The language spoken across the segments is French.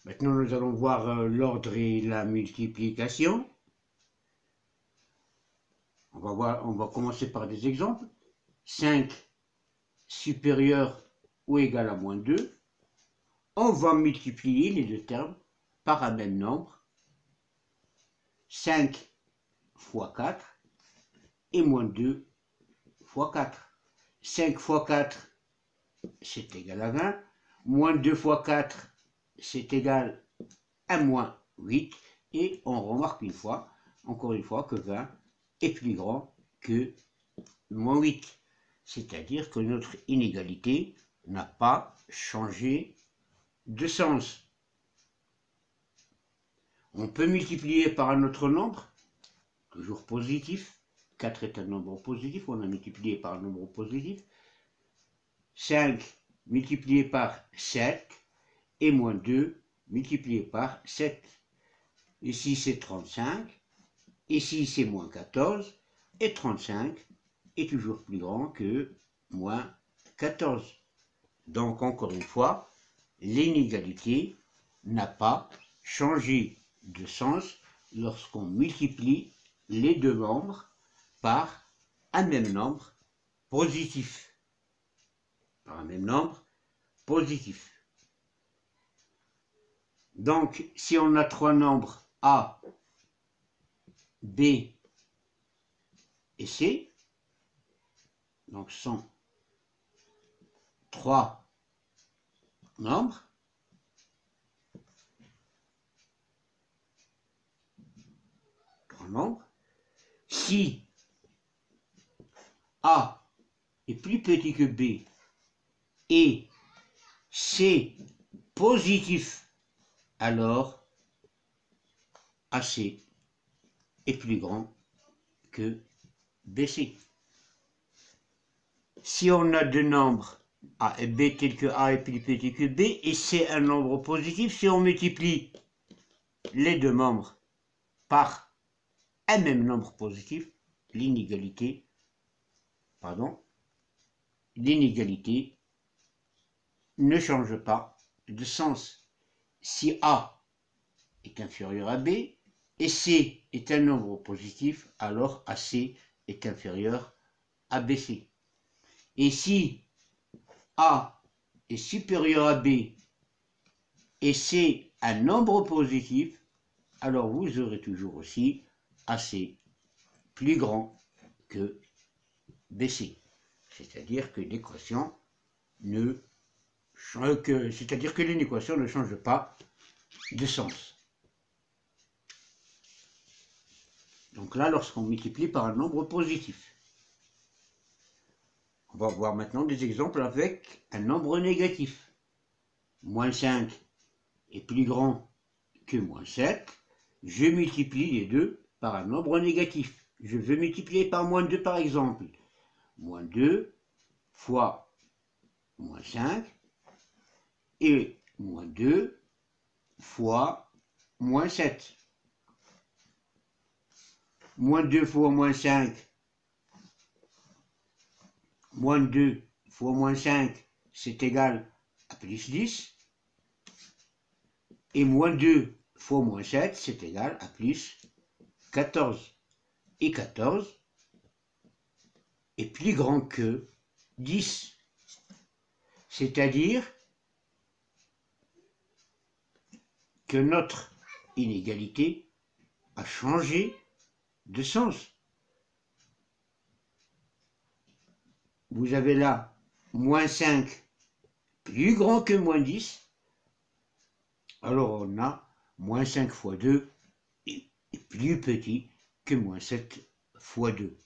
Maintenant, nous allons voir l'ordre et la multiplication. On va commencer par des exemples. 5 supérieur ou égal à moins 2. On va multiplier les deux termes par un même nombre. 5 fois 4 et moins 2 fois 4. 5 fois 4, c'est égal à 20. Moins 2 fois 4, c'est égal à moins 8. Et on remarque encore une fois, que 20 est plus grand que moins 8. C'est-à-dire que notre inégalité n'a pas changé de sens. On peut multiplier par un autre nombre, toujours positif. 4 est un nombre positif, on a multiplié par un nombre positif. 5 multiplié par 7 et moins 2 multiplié par 7. Ici c'est 35, ici c'est moins 14, et 35 est toujours plus grand que moins 14. Donc encore une fois, l'inégalité n'a pas changé de sens lorsqu'on multiplie les deux nombres par un même nombre positif. Par un même nombre positif. Donc, si on a trois nombres A, B et C, donc ce sont trois nombres, si A est plus petit que B et C positif, alors AC est plus grand que BC. Si on a deux nombres A et B tels que A est plus petit que B et C un nombre positif, si on multiplie les deux nombres par un même nombre positif, l'inégalité ne change pas de sens. Si A est inférieur à B et C est un nombre positif, alors AC est inférieur à BC. Et si A est supérieur à B et C un nombre positif, alors vous aurez toujours aussi AC plus grand que BC. C'est-à-dire que l'équation ne change pas de sens. Donc là, lorsqu'on multiplie par un nombre positif. On va voir maintenant des exemples avec un nombre négatif. Moins 5 est plus grand que moins 7. Je multiplie les deux par un nombre négatif. Je veux multiplier par moins 2 par exemple. Moins 2 fois moins 5 et moins 2 fois moins 7. Moins 2 fois moins 5, moins 2 fois moins 5, c'est égal à plus 10. Et moins 2 fois moins 7, c'est égal à plus 14. Et 14 est plus grand que 10. C'est-à-dire que notre inégalité a changé de sens. Vous avez là moins 5 plus grand que moins 10. Alors on a moins 5 fois 2 est plus petit que moins 7 fois 2.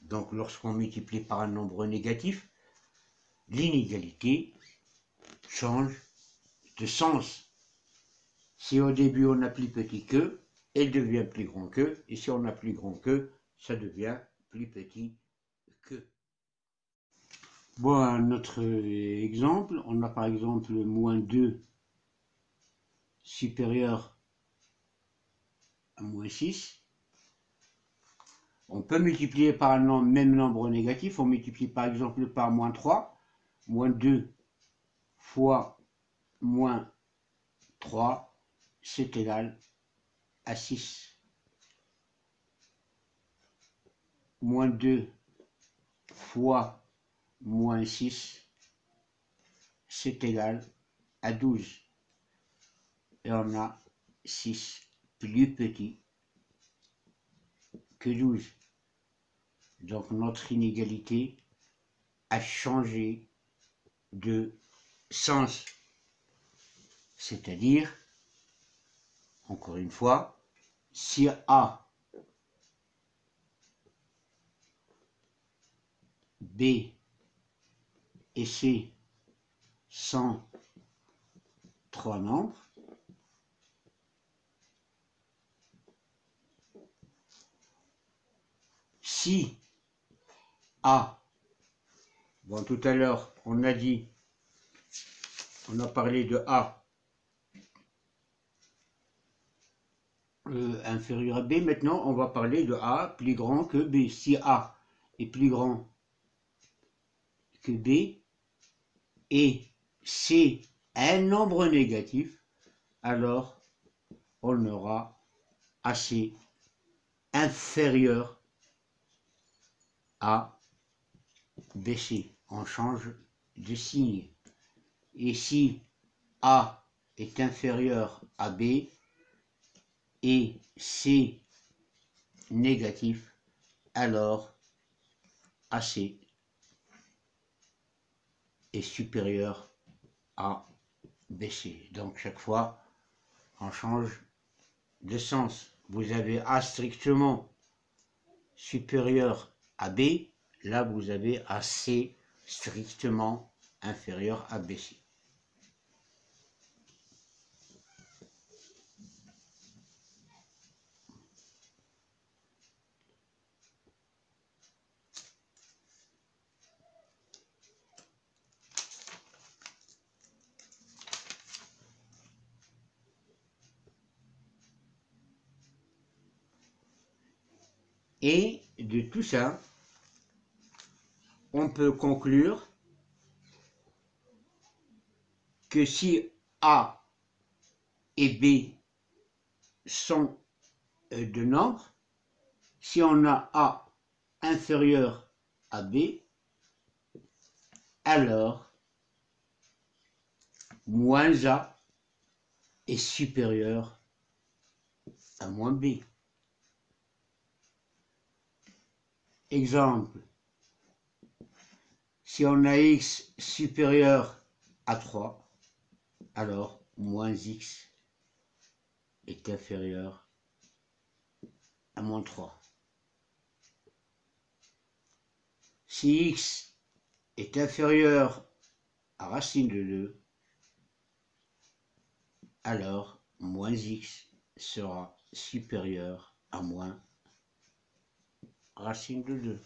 Donc lorsqu'on multiplie par un nombre négatif, l'inégalité change de sens. Si au début on a plus petit que, elle devient plus grand que, et si on a plus grand que, ça devient plus petit que. Bon, un autre exemple, on a par exemple moins 2 supérieur à moins 6. On peut multiplier par un même nombre négatif, on multiplie par exemple par moins 3, moins 2 fois moins 3, c'est égal à 6. Moins 2 fois moins 6, c'est égal à 12. Et on a 6 plus petit que 12. Donc notre inégalité a changé de sens. C'est-à-dire, encore une fois, si A, B et C sont 3 nombres, si A, bon tout à l'heure on a dit, on a parlé de A inférieur à B, maintenant on va parler de A plus grand que B. Si A est plus grand que B et C un nombre négatif, alors on aura AC inférieur à BC. On change de signe. Et si A est inférieur à B et C négatif, alors AC est supérieur à BC. Donc chaque fois, on change de sens. Vous avez A strictement supérieur à B, là vous avez AC strictement inférieur à BC. Et de tout ça, on peut conclure que si A et B sont deux nombres, si on a A inférieur à B, alors moins A est supérieur à moins B. Exemple, si on a X supérieur à 3, alors moins X est inférieur à moins 3. Si X est inférieur à racine de 2, alors moins X sera supérieur à moins racine de 2.